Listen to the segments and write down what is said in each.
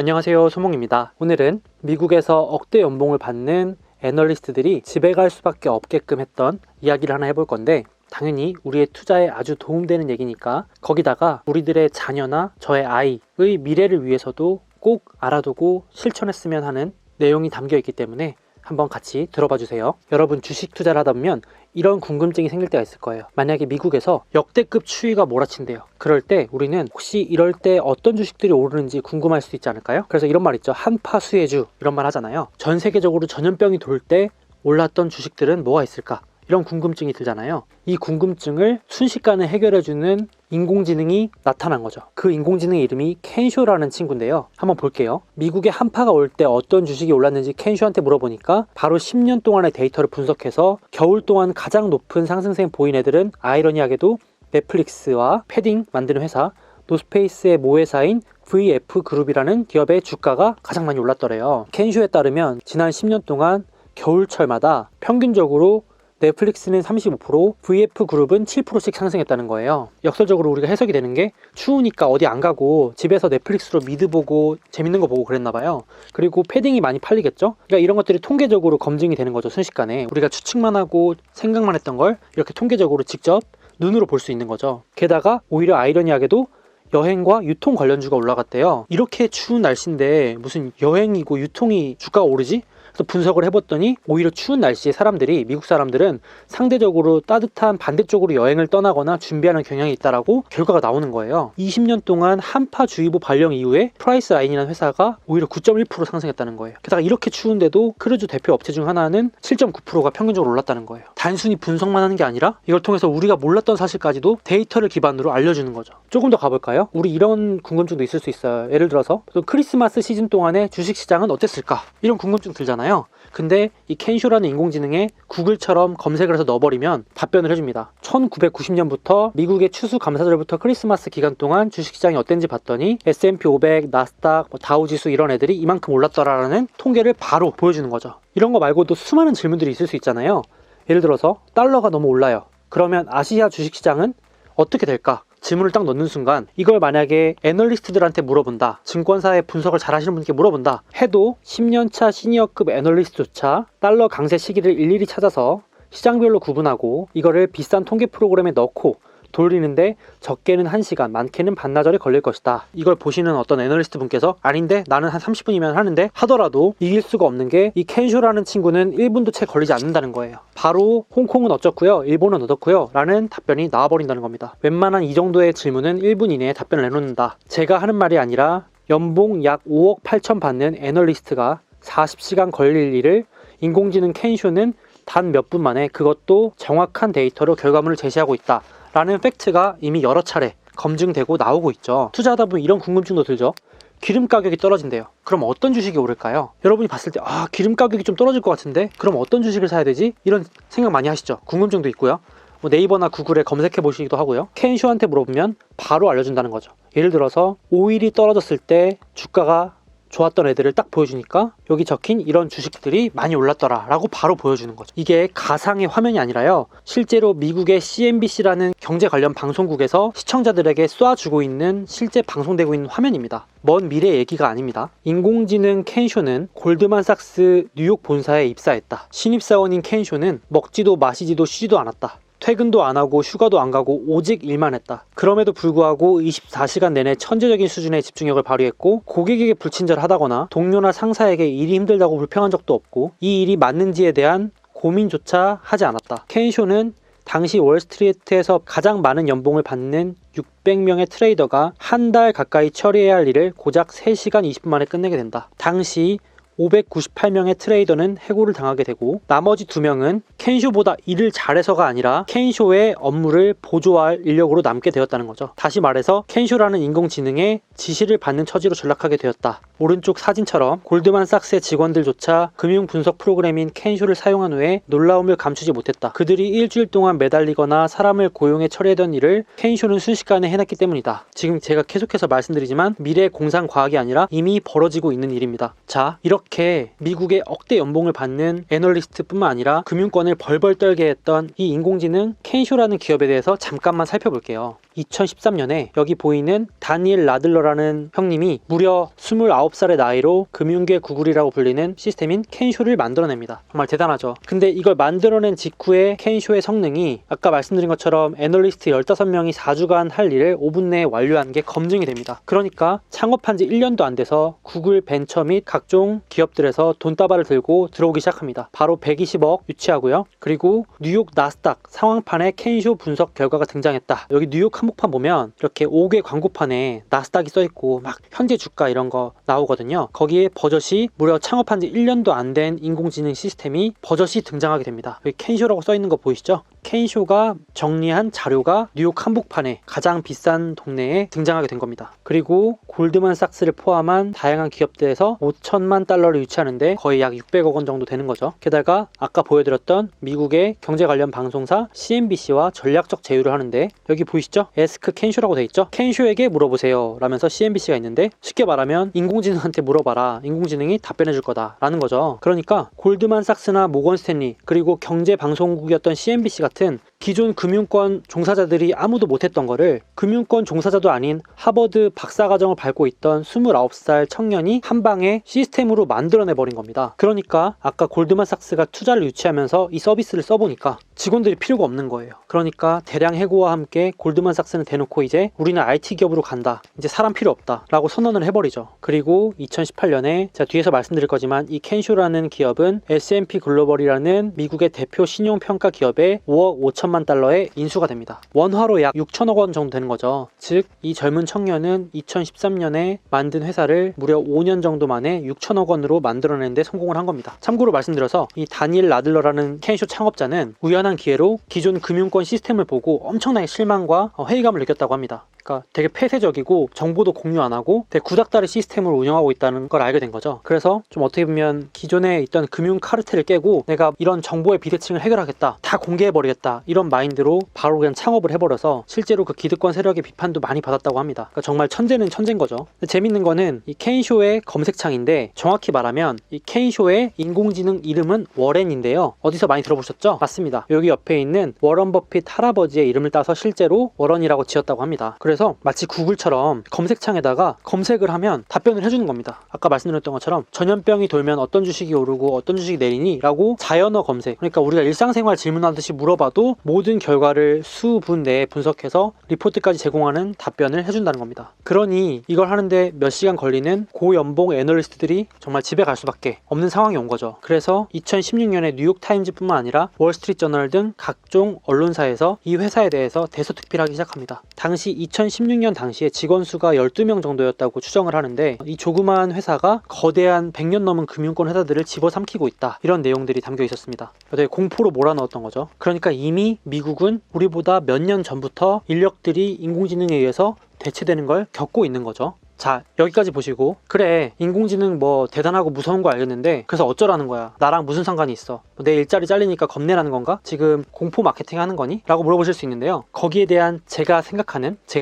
안녕하세요, 소몽입니다. 오늘은 미국에서 억대 연봉을 받는 애널리스트들이 집에 갈 수밖에 없게끔 했던 이야기를 하나 해볼 건데, 당연히 우리의 투자에 아주 도움되는 얘기니까 거기다가 우리들의 자녀나 저의 아이의 미래를 위해서도 꼭 알아두고 실천했으면 하는 내용이 담겨 있기 때문에 한번 같이 들어봐 주세요. 여러분, 주식 투자를 하다 보면 이런 궁금증이 생길 때가 있을 거예요. 만약에 미국에서 역대급 추위가 몰아친대요. 그럴 때 우리는 혹시 이럴 때 어떤 주식들이 오르는지 궁금할 수도 있지 않을까요? 그래서 이런 말 있죠. 한파수혜주, 이런 말 하잖아요. 전 세계적으로 전염병이 돌 때 올랐던 주식들은 뭐가 있을까? 이런 궁금증이 들잖아요. 이 궁금증을 순식간에 해결해주는 인공지능이 나타난 거죠. 그 인공지능의 이름이 켄쇼라는 친구인데요. 한번 볼게요. 미국에 한파가 올 때 어떤 주식이 올랐는지 켄쇼한테 물어보니까 바로 10년 동안의 데이터를 분석해서 겨울 동안 가장 높은 상승세 보인 애들은 아이러니하게도 넷플릭스와 패딩 만드는 회사, 노스페이스의 모회사인 VF그룹이라는 기업의 주가가 가장 많이 올랐더래요. 켄쇼에 따르면 지난 10년 동안 겨울철마다 평균적으로 넷플릭스는 35%, VF그룹은 7%씩 상승했다는 거예요. 역설적으로 우리가 해석이 되는 게 추우니까 어디 안 가고 집에서 넷플릭스로 미드 보고 재밌는 거 보고 그랬나 봐요. 그리고 패딩이 많이 팔리겠죠? 그러니까 이런 것들이 통계적으로 검증이 되는 거죠, 순식간에. 우리가 추측만 하고 생각만 했던 걸 이렇게 통계적으로 직접 눈으로 볼 수 있는 거죠. 게다가 오히려 아이러니하게도 여행과 유통 관련주가 올라갔대요. 이렇게 추운 날씨인데 무슨 여행이고 유통이 주가가 오르지? 그래서 분석을 해봤더니 오히려 추운 날씨에 사람들이, 미국 사람들은 상대적으로 따뜻한 반대쪽으로 여행을 떠나거나 준비하는 경향이 있다라고 결과가 나오는 거예요. 20년 동안 한파주의보 발령 이후에 프라이스라인이라는 회사가 오히려 9.1% 상승했다는 거예요. 게다가 이렇게 추운데도 크루즈 대표 업체 중 하나는 7.9%가 평균적으로 올랐다는 거예요. 단순히 분석만 하는 게 아니라 이걸 통해서 우리가 몰랐던 사실까지도 데이터를 기반으로 알려주는 거죠. 조금 더 가볼까요? 우리 이런 궁금증도 있을 수 있어요. 예를 들어서 크리스마스 시즌 동안에 주식시장은 어땠을까? 이런 궁금증 들잖아요. 근데 이 켄쇼라는 인공지능에 구글처럼 검색을 해서 넣어버리면 답변을 해줍니다. 1990년부터 미국의 추수감사절부터 크리스마스 기간 동안 주식시장이 어땠는지 봤더니 S&P 500, 나스닥, 다우지수 이런 애들이 이만큼 올랐더라라는 통계를 바로 보여주는 거죠. 이런 거 말고도 수많은 질문들이 있을 수 있잖아요. 예를 들어서 달러가 너무 올라요. 그러면 아시아 주식시장은 어떻게 될까? 질문을 딱 넣는 순간 이걸 만약에 애널리스트들한테 물어본다, 증권사의 분석을 잘 하시는 분께 물어본다 해도 10년차 시니어급 애널리스트조차 달러 강세 시기를 일일이 찾아서 시장별로 구분하고 이거를 비싼 통계 프로그램에 넣고 돌리는데 적게는 1시간, 많게는 반나절이 걸릴 것이다. 이걸 보시는 어떤 애널리스트 분께서 아닌데 나는 한 30분이면 하는데 하더라도 이길 수가 없는 게 이 켄쇼라는 친구는 1분도 채 걸리지 않는다는 거예요. 바로 홍콩은 어쩌고요, 일본은 어떻고요 라는 답변이 나와버린다는 겁니다. 웬만한 이 정도의 질문은 1분 이내에 답변을 내놓는다. 제가 하는 말이 아니라 연봉 약 5억 8천 받는 애널리스트가 40시간 걸릴 일을 인공지능 켄쇼는 단 몇 분 만에, 그것도 정확한 데이터로 결과물을 제시하고 있다 라는 팩트가 이미 여러 차례 검증되고 나오고 있죠. 투자하다 보면 이런 궁금증도 들죠. 기름 가격이 떨어진대요. 그럼 어떤 주식이 오를까요? 여러분이 봤을 때 기름 가격이 좀 떨어질 것 같은데 그럼 어떤 주식을 사야 되지? 이런 생각 많이 하시죠. 궁금증도 있고요. 네이버나 구글에 검색해 보시기도 하고요. 켄쇼한테 물어보면 바로 알려준다는 거죠. 예를 들어서 오일이 떨어졌을 때 주가가 좋았던 애들을 딱 보여주니까 여기 적힌 이런 주식들이 많이 올랐더라 라고 바로 보여주는 거죠. 이게 가상의 화면이 아니라요, 실제로 미국의 CNBC라는 경제 관련 방송국에서 시청자들에게 쏴주고 있는 실제 방송되고 있는 화면입니다. 먼 미래 얘기가 아닙니다. 인공지능 켄쇼는 골드만삭스 뉴욕 본사에 입사했다. 신입사원인 켄쇼는 먹지도 마시지도 쉬지도 않았다. 퇴근도 안 하고 휴가도 안 가고 오직 일만 했다. 그럼에도 불구하고 24시간 내내 천재적인 수준의 집중력을 발휘했고 고객에게 불친절하다거나 동료나 상사에게 일이 힘들다고 불평한 적도 없고 이 일이 맞는지에 대한 고민조차 하지 않았다. 켄쇼는 당시 월스트리트에서 가장 많은 연봉을 받는 600명의 트레이더가 한 달 가까이 처리해야 할 일을 고작 3시간 20분 만에 끝내게 된다. 당시 598명의 트레이더는 해고를 당하게 되고 나머지 2명은 켄쇼보다 일을 잘해서가 아니라 켄쇼의 업무를 보조할 인력으로 남게 되었다는 거죠. 다시 말해서 켄쇼라는 인공지능의 지시를 받는 처지로 전락하게 되었다. 오른쪽 사진처럼 골드만삭스의 직원들조차 금융 분석 프로그램인 켄쇼를 사용한 후에 놀라움을 감추지 못했다. 그들이 일주일 동안 매달리거나 사람을 고용해 처리하던 일을 켄쇼는 순식간에 해냈기 때문이다. 지금 제가 계속해서 말씀드리지만 미래 공상과학이 아니라 이미 벌어지고 있는 일입니다. 자, 이렇게 미국의 억대 연봉을 받는 애널리스트뿐만 아니라 금융권을 벌벌 떨게 했던 이 인공지능 켄쇼라는 기업에 대해서 잠깐만 살펴볼게요. 2013년에 여기 보이는 다니엘 라들러라는 형님이 무려 29살의 나이로 금융계 구글이라고 불리는 시스템인 켄쇼를 만들어냅니다. 정말 대단하죠. 근데 이걸 만들어낸 직후에 켄쇼의 성능이 아까 말씀드린 것처럼 애널리스트 15명이 4주간 할 일을 5분 내에 완료한 게 검증이 됩니다. 그러니까 창업한 지 1년도 안 돼서 구글 벤처 및 각종 기업들에서 돈다발을 들고 들어오기 시작합니다. 바로 120억 유치하고요. 그리고 뉴욕 나스닥 상황판에 켄쇼 분석 결과가 등장했다. 여기 뉴욕 한복판 보면 이렇게 5개 광고판에 나스닥이 써있고 막 현재 주가 이런 거 나오거든요. 거기에 버젓이 무려 창업한 지 1년도 안 된 인공지능 시스템이 버젓이 등장하게 됩니다. 여기 켄쇼라고 써있는 거 보이시죠? 켄쇼가 정리한 자료가 뉴욕 한복판에 가장 비싼 동네에 등장하게 된 겁니다. 그리고 골드만삭스를 포함한 다양한 기업들에서 5천만 달러를 유치하는데 거의 약 600억 원 정도 되는 거죠. 게다가 아까 보여드렸던 미국의 경제 관련 방송사 CNBC와 전략적 제휴를 하는데 여기 보이시죠? 에스크 켄쇼라고 돼 있죠? 켄쇼에게 물어보세요 라면서 CNBC가 있는데 쉽게 말하면 인공지능한테 물어봐라. 인공지능이 답변해 줄 거다 라는 거죠. 그러니까 골드만삭스나 모건 스탠리 그리고 경제 방송국이었던 CNBC 같은 기존 금융권 종사자들이 아무도 못했던 거를 금융권 종사자도 아닌 하버드 박사과정을 밟고 있던 29살 청년이 한 방에 시스템으로 만들어내버린 겁니다. 그러니까 아까 골드만삭스가 투자를 유치하면서 이 서비스를 써보니까 직원들이 필요가 없는 거예요. 그러니까 대량 해고와 함께 골드만삭스는 대놓고 이제 우리는 IT 기업으로 간다. 이제 사람 필요 없다 라고 선언을 해버리죠. 그리고 2018년에 제가 뒤에서 말씀드릴 거지만 이 켄쇼라는 기업은 S&P 글로벌이라는 미국의 대표 신용평가 기업에 5억 5천만 달러에 인수가 됩니다. 원화로 약 6천억 원 정도 되는 거죠. 즉 이 젊은 청년은 2013년에 만든 회사를 무려 5년 정도 만에 6천억 원으로 만들어내는 데 성공을 한 겁니다. 참고로 말씀드려서 이 다니엘 라들러라는 켄쇼 창업자는 우연한 기회로 기존 금융권 시스템을 보고 엄청나게 실망과 회의감을 느꼈다고 합니다. 그러니까 되게 폐쇄적이고 정보도 공유 안 하고 되게 구닥다리 시스템을 운영하고 있다는 걸 알게 된 거죠. 그래서 좀 어떻게 보면 기존에 있던 금융 카르텔을 깨고 내가 이런 정보의 비대칭을 해결하겠다, 다 공개해버리겠다 이런 마인드로 바로 그냥 창업을 해버려서 실제로 그 기득권 세력의 비판도 많이 받았다고 합니다. 그러니까 정말 천재는 천재인 거죠. 근데 재밌는 거는 이 켄쇼의 검색창인데 정확히 말하면 이 켄쇼의 인공지능 이름은 워렌인데요. 어디서 많이 들어보셨죠? 맞습니다. 여기 옆에 있는 워런 버핏 할아버지의 이름을 따서 실제로 워런이라고 지었다고 합니다. 그래서 마치 구글처럼 검색창에다가 검색을 하면 답변을 해주는 겁니다. 아까 말씀드렸던 것처럼 전염병이 돌면 어떤 주식이 오르고 어떤 주식이 내리니? 라고 자연어 검색, 그러니까 우리가 일상생활 질문하듯이 물어봐도 모든 결과를 수분 내에 분석해서 리포트까지 제공하는 답변을 해준다는 겁니다. 그러니 이걸 하는데 몇 시간 걸리는 고연봉 애널리스트들이 정말 집에 갈 수밖에 없는 상황이 온 거죠. 그래서 2016년에 뉴욕타임즈뿐만 아니라 월스트리트저널 등 각종 언론사에서 이 회사에 대해서 대서특필하기 시작합니다. 당시 2016년 당시에 직원 수가 12명 정도였다고 추정을 하는데 이 조그마한 회사가 거대한 100년 넘은 금융권 회사들을 집어삼키고 있다. 이런 내용들이 담겨 있었습니다. 되게 공포로 몰아넣었던 거죠. 그러니까 이미 미국은 우리보다 몇 년 전부터 인력들이 인공지능에 의해서 대체되는 걸 겪고 있는 거죠. 자, 여기까지 보시고 그래 인공지능 뭐 대단하고 무서운 거 알겠는데 그래서 어쩌라는 거야? 나랑 무슨 상관이 있어? 내 일자리 잘리니까 겁내라는 건가? 지금 공포 마케팅 하는 거니? 라고 물어보실 수 있는데요. 거기에 대한 제가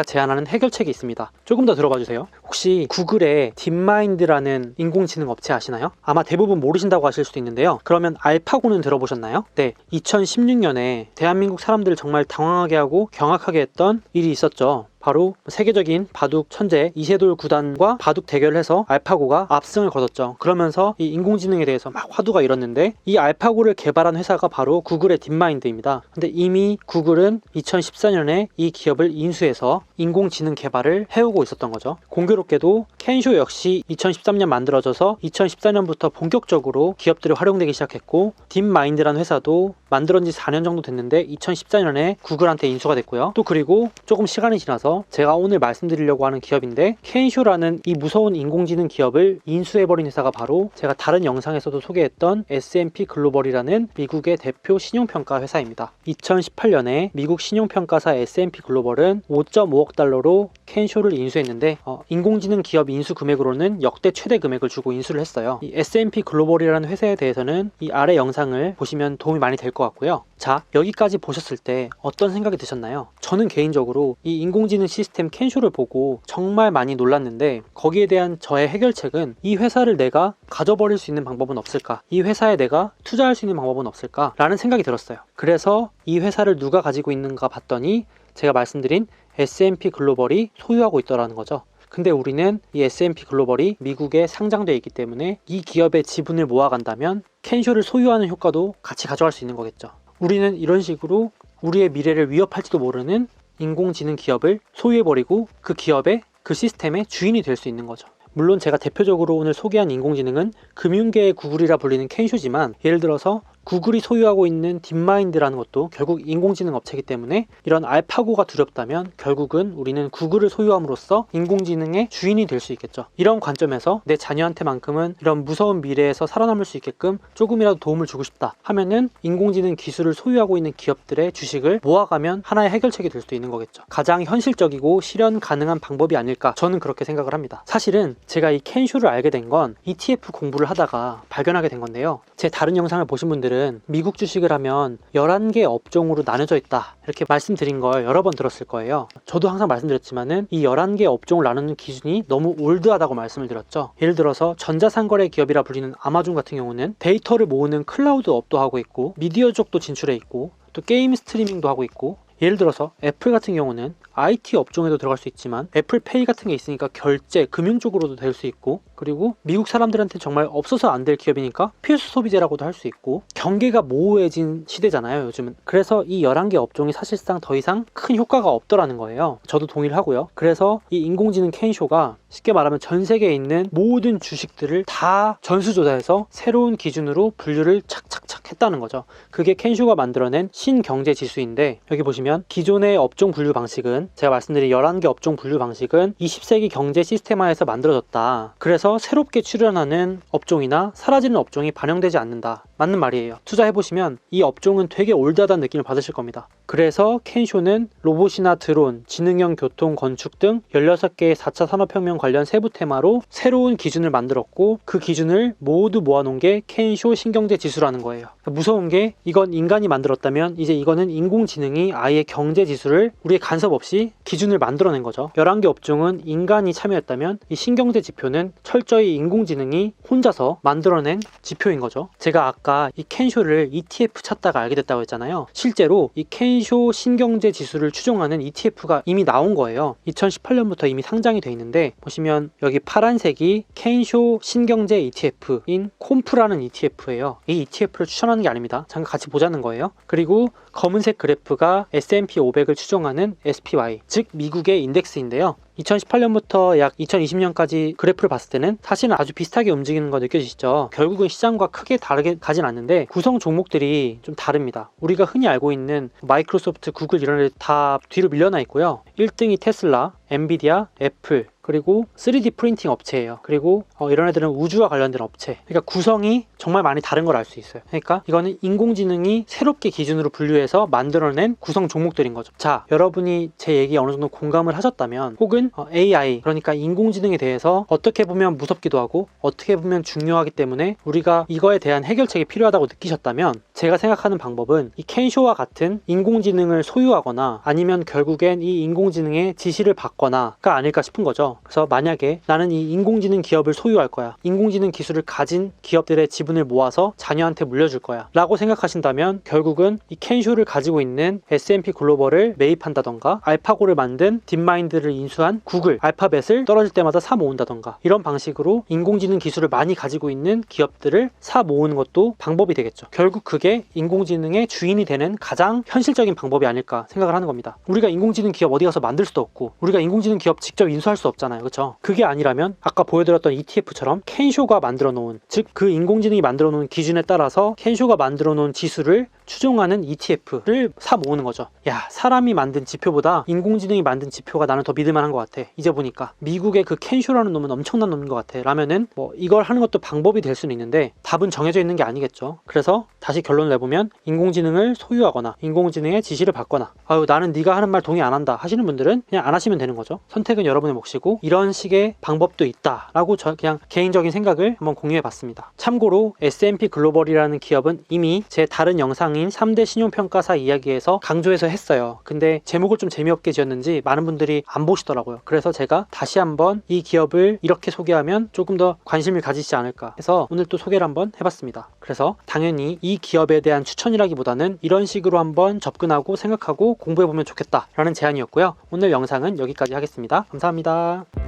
제안하는 해결책이 있습니다. 조금 더 들어봐 주세요. 혹시 구글의 딥마인드라는 인공지능 업체 아시나요? 아마 대부분 모르신다고 하실 수도 있는데요. 그러면 알파고는 들어보셨나요? 네, 2016년에 대한민국 사람들을 정말 당황하게 하고 경악하게 했던 일이 있었죠. 바로 세계적인 바둑 천재 이세돌 구단과 바둑 대결을 해서 알파고가 압승을 거뒀죠. 그러면서 이 인공지능에 대해서 막 화두가 일었는데 이 알파고를 개발한 회사가 바로 구글의 딥마인드입니다. 근데 이미 구글은 2014년에 이 기업을 인수해서 인공지능 개발을 해오고 있었던 거죠. 공교롭게도 켄쇼 역시 2013년 만들어져서 2014년부터 본격적으로 기업들이 활용되기 시작했고 딥마인드라는 회사도 만들어진 지 4년 정도 됐는데 2014년에 구글한테 인수가 됐고요. 또 그리고 조금 시간이 지나서 제가 오늘 말씀드리려고 하는 기업인데 켄쇼라는 이 무서운 인공지능 기업을 인수해버린 회사가 바로 제가 다른 영상에서도 소개했던 S&P 글로벌이라는 미국의 대표 신용평가 회사입니다. 2018년에 미국 신용평가사 S&P 글로벌은 5.5억 달러로 켄쇼를 인수했는데 인공지능 기업 인수 금액으로는 역대 최대 금액을 주고 인수를 했어요. 이 S&P 글로벌이라는 회사에 대해서는 이 아래 영상을 보시면 도움이 많이 될 것 같고요. 자, 여기까지 보셨을 때 어떤 생각이 드셨나요? 저는 개인적으로 이 인공지능 시스템 켄쇼를 보고 정말 많이 놀랐는데 거기에 대한 저의 해결책은 이 회사를 내가 가져버릴 수 있는 방법은 없을까? 이 회사에 내가 투자할 수 있는 방법은 없을까? 라는 생각이 들었어요. 그래서 이 회사를 누가 가지고 있는가 봤더니 제가 말씀드린 S&P 글로벌이 소유하고 있더라는 거죠. 근데 우리는 이 S&P 글로벌이 미국에 상장되어 있기 때문에 이 기업의 지분을 모아간다면 켄쇼를 소유하는 효과도 같이 가져갈 수 있는 거겠죠. 우리는 이런 식으로 우리의 미래를 위협할지도 모르는 인공지능 기업을 소유해버리고 그 기업의 그 시스템의 주인이 될 수 있는 거죠. 물론 제가 대표적으로 오늘 소개한 인공지능은 금융계의 구글이라 불리는 켄쇼지만, 예를 들어서 구글이 소유하고 있는 딥마인드라는 것도 결국 인공지능 업체이기 때문에 이런 알파고가 두렵다면 결국은 우리는 구글을 소유함으로써 인공지능의 주인이 될 수 있겠죠. 이런 관점에서 내 자녀한테만큼은 이런 무서운 미래에서 살아남을 수 있게끔 조금이라도 도움을 주고 싶다 하면은 인공지능 기술을 소유하고 있는 기업들의 주식을 모아가면 하나의 해결책이 될 수도 있는 거겠죠. 가장 현실적이고 실현 가능한 방법이 아닐까, 저는 그렇게 생각을 합니다. 사실은 제가 이 켄쇼를 알게 된 건 ETF 공부를 하다가 발견하게 된 건데요. 제 다른 영상을 보신 분들은 미국 주식을 하면 11개 업종으로 나눠져 있다 이렇게 말씀드린 걸 여러 번 들었을 거예요. 저도 항상 말씀드렸지만은 이 11개 업종을 나누는 기준이 너무 올드하다고 말씀을 드렸죠. 예를 들어서 전자상거래 기업이라 불리는 아마존 같은 경우는 데이터를 모으는 클라우드 업도 하고 있고, 미디어 쪽도 진출해 있고, 또 게임 스트리밍도 하고 있고, 예를 들어서 애플 같은 경우는 IT 업종에도 들어갈 수 있지만 애플페이 같은 게 있으니까 결제, 금융 쪽으로도 될 수 있고, 그리고 미국 사람들한테 정말 없어서 안 될 기업이니까 필수 소비재라고도 할 수 있고, 경계가 모호해진 시대잖아요 요즘은. 그래서 이 11개 업종이 사실상 더 이상 큰 효과가 없더라는 거예요. 저도 동의를 하고요. 그래서 이 인공지능 켄쇼가 쉽게 말하면 전 세계에 있는 모든 주식들을 다 전수조사해서 새로운 기준으로 분류를 착착착 했다는 거죠. 그게 켄쇼가 만들어낸 신경제 지수인데, 여기 보시면 기존의 업종 분류 방식은, 제가 말씀드린 11개 업종 분류 방식은 20세기 경제 시스템화에서 만들어졌다. 그래서 새롭게 출현하는 업종이나 사라지는 업종이 반영되지 않는다. 맞는 말이에요. 투자해보시면 이 업종은 되게 올드하다는 느낌을 받으실 겁니다. 그래서 켄쇼는 로봇이나 드론, 지능형 교통, 건축 등 16개의 4차 산업혁명 관련 세부 테마로 새로운 기준을 만들었고, 그 기준을 모두 모아놓은 게 켄쇼 신경제 지수라는 거예요. 무서운 게, 이건 인간이 만들었다면 이제 이거는 인공지능이 아예 경제 지수를 우리의 간섭 없이 기준을 만들어낸 거죠. 11개 업종은 인간이 참여했다면 이 신경제 지표는 철저히 인공지능이 혼자서 만들어낸 지표인 거죠. 제가 아까 이 켄쇼를 ETF 찾다가 알게 됐다고 했잖아요. 실제로 이 켄쇼 신경제 지수를 추종하는 ETF가 이미 나온 거예요. 2018년부터 이미 상장이 돼 있는데, 보시면 여기 파란색이 켄쇼 신경제 ETF인 콤프라는 ETF예요. 이 ETF를 추천하는 게 아닙니다. 잠깐 같이 보자는 거예요. 그리고 검은색 그래프가 S&P 500을 추종하는 SPY, 즉 미국의 인덱스인데요. 2018년부터 약 2020년까지 그래프를 봤을 때는 사실은 아주 비슷하게 움직이는 거 느껴지시죠? 결국은 시장과 크게 다르게 가진 않는데 구성 종목들이 좀 다릅니다. 우리가 흔히 알고 있는 마이크로소프트, 구글 이런 애들 다 뒤로 밀려나 있고요. 1등이 테슬라, 엔비디아, 애플, 그리고 3D 프린팅 업체예요. 그리고 이런 애들은 우주와 관련된 업체. 그러니까 구성이 정말 많이 다른 걸 알 수 있어요. 그러니까 이거는 인공지능이 새롭게 기준으로 분류해서 만들어낸 구성 종목들인 거죠. 자, 여러분이 제 얘기에 어느 정도 공감을 하셨다면, 혹은 AI, 그러니까 인공지능에 대해서 어떻게 보면 무섭기도 하고 어떻게 보면 중요하기 때문에 우리가 이거에 대한 해결책이 필요하다고 느끼셨다면, 제가 생각하는 방법은 이 켄쇼와 같은 인공지능을 소유하거나 아니면 결국엔 이 인공지능의 지시를 받거나가 아닐까 싶은 거죠. 그래서 만약에 나는 이 인공지능 기업을 소유할 거야, 인공지능 기술을 가진 기업들의 지분을 모아서 자녀한테 물려줄 거야 라고 생각하신다면, 결국은 이 켄쇼를 가지고 있는 S&P 글로벌을 매입한다던가, 알파고를 만든 딥마인드를 인수한 구글, 알파벳을 떨어질 때마다 사 모은다던가, 이런 방식으로 인공지능 기술을 많이 가지고 있는 기업들을 사 모으는 것도 방법이 되겠죠. 결국 그게 인공지능의 주인이 되는 가장 현실적인 방법이 아닐까 생각을 하는 겁니다. 우리가 인공지능 기업 어디 가서 만들 수도 없고, 우리가 인공지능 기업 직접 인수할 수 없잖아요. 그렇죠? 그게 아니라면 아까 보여드렸던 ETF처럼 켄쇼가 만들어 놓은, 즉 그 인공지능이 만들어 놓은 기준에 따라서 켄쇼가 만들어 놓은 지수를 추종하는 ETF를 사 모으는 거죠. 야, 사람이 만든 지표보다 인공지능이 만든 지표가 나는 더 믿을만한 것 같아. 이제 보니까 미국의 그 켄쇼라는 놈은 엄청난 놈인 것 같아 라면은 이걸 하는 것도 방법이 될 수는 있는데 답은 정해져 있는 게 아니겠죠. 그래서 다시 결론을 내보면, 인공지능을 소유하거나 인공지능의 지시를 받거나, 아유 나는 네가 하는 말 동의 안 한다 하시는 분들은 그냥 안 하시면 되는 거죠. 선택은 여러분의 몫이고, 이런 식의 방법도 있다라고 저 그냥 개인적인 생각을 한번 공유해 봤습니다. 참고로 S&P 글로벌이라는 기업은 이미 제 다른 영상을 영상인 3대 신용평가사 이야기에서 강조해서 했어요. 근데 제목을 좀 재미없게 지었는지 많은 분들이 안 보시더라고요. 그래서 제가 다시 한번 이 기업을 이렇게 소개하면 조금 더 관심을 가지시지 않을까 해서 오늘 또 소개를 한번 해봤습니다. 그래서 당연히 이 기업에 대한 추천이라기보다는 이런 식으로 한번 접근하고 생각하고 공부해보면 좋겠다라는 제안이었고요. 오늘 영상은 여기까지 하겠습니다. 감사합니다.